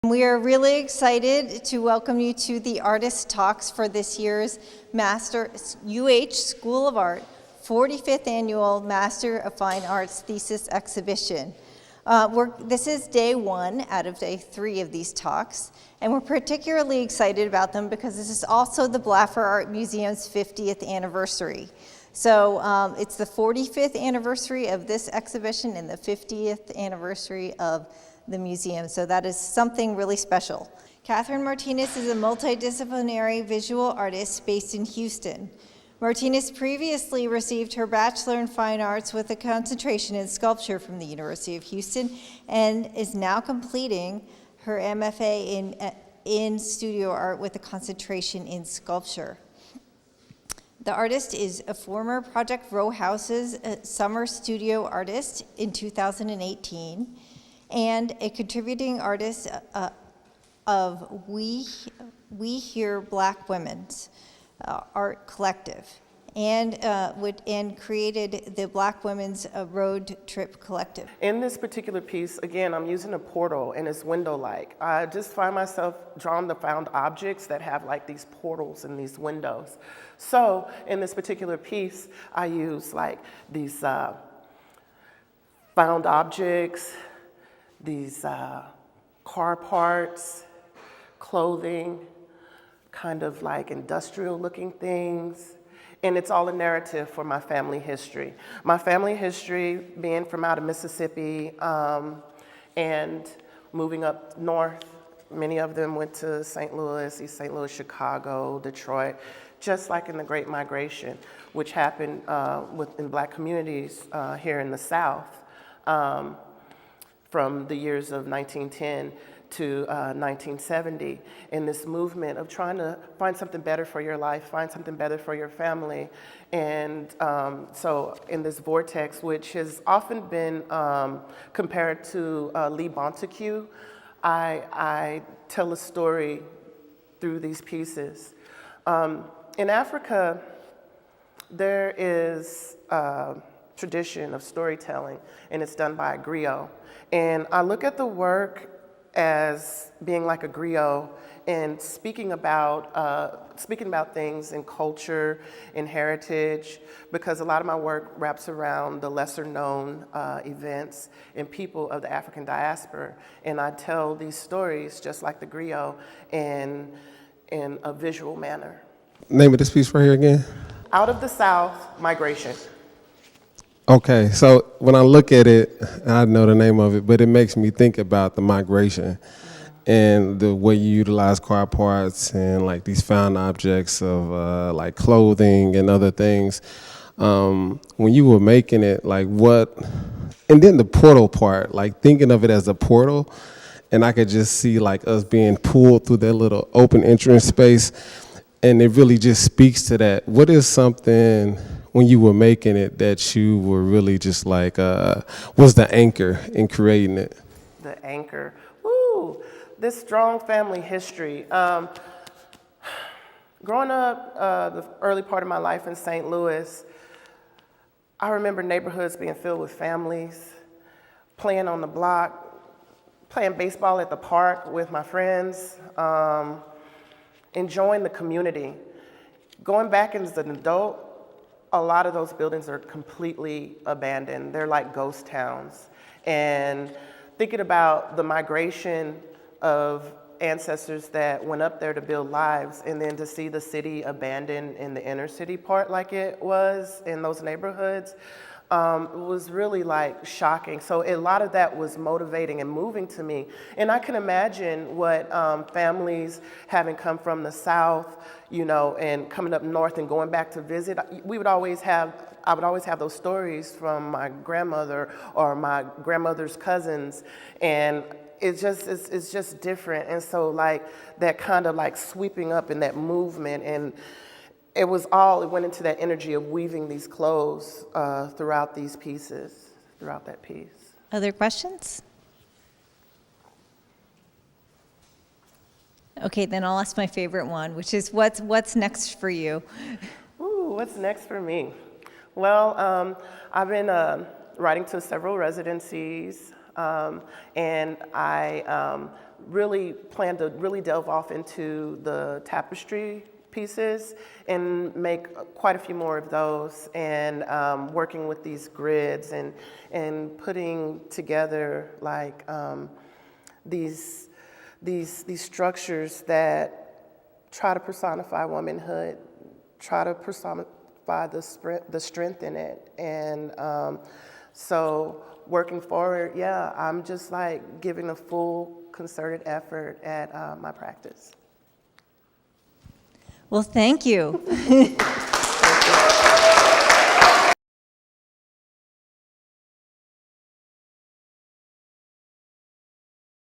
We are really excited to welcome you to the Artist Talks for this year's Master UH School of Art 45th Annual Master of Fine Arts Thesis Exhibition. This is day 1 out of day 3 of these talks, and we're particularly excited about them because this is also the Blaffer Art Museum's 50th anniversary. So it's the 45th anniversary of this exhibition and the 50th anniversary of the museum, so that is something really special. Catherine Martinez is a multidisciplinary visual artist based in Houston. Martinez previously received her Bachelor in Fine Arts with a concentration in sculpture from the University of Houston and is now completing her MFA in studio art with a concentration in sculpture. The artist is a former Project Row House's summer studio artist in 2018 and a contributing artist of We Hear Black Women's art collective, and created the Black Women's Road Trip Collective. In this particular piece, again, I'm using a portal and it's window-like. I just find myself drawn to found objects that have like these portals and these windows. So in this particular piece, I use like these found objects, these car parts, clothing, kind of like industrial looking things, and it's all a narrative for my family history. My family history being from out of Mississippi and moving up north, many of them went to St. Louis, East St. Louis, Chicago, Detroit, just like in the Great Migration, which happened in Black communities here in the South from the years of 1910 to 1970, in this movement of trying to find something better for your life, find something better for your family. And so in this vortex, which has often been compared to Lee Montague, I tell a story through these pieces. In Africa, there is a tradition of storytelling, and it's done by a griot. And I look at the work as being like a griot and speaking about things in culture, in heritage, because a lot of my work wraps around the lesser known events and people of the African diaspora. And I tell these stories just like the griot in a visual manner. Name of this piece right here again? Out of the South, Migration. Okay, so when I look at it, I know the name of it, but it makes me think about the migration and the way you utilize car parts and like these found objects of like clothing and other things. When you were making it, like what, and then the portal part, like thinking of it as a portal, and I could just see like us being pulled through that little open entrance space, and it really just speaks to that. What is something when you were making it that you were really just like, was the anchor in creating it? The anchor, woo, this strong family history. Growing up, the early part of my life in St. Louis, I remember neighborhoods being filled with families, playing on the block, playing baseball at the park with my friends, enjoying the community. Going back as an adult, a lot of those buildings are completely abandoned. They're like ghost towns. And thinking about the migration of ancestors that went up there to build lives, and then to see the city abandoned in the inner city part like it was in those neighborhoods, was really like shocking. So a lot of that was motivating and moving to me. And I can imagine what families having come from the South, you know, and coming up north and going back to visit, I would always have those stories from my grandmother or my grandmother's cousins, and it's just different. And so like that kind of like sweeping up in that movement, and it went into that energy of weaving these clothes throughout these pieces, throughout that piece. Other questions? Okay, then I'll ask my favorite one, which is what's next for you? Ooh, what's next for me? Well, I've been writing to several residencies, and I really plan to really delve off into the tapestry pieces and make quite a few more of those, and working with these grids and putting together like these structures that try to personify womanhood, try to personify the strength in it. And so working forward, yeah, I'm just like giving a full concerted effort at my practice. Well, thank you.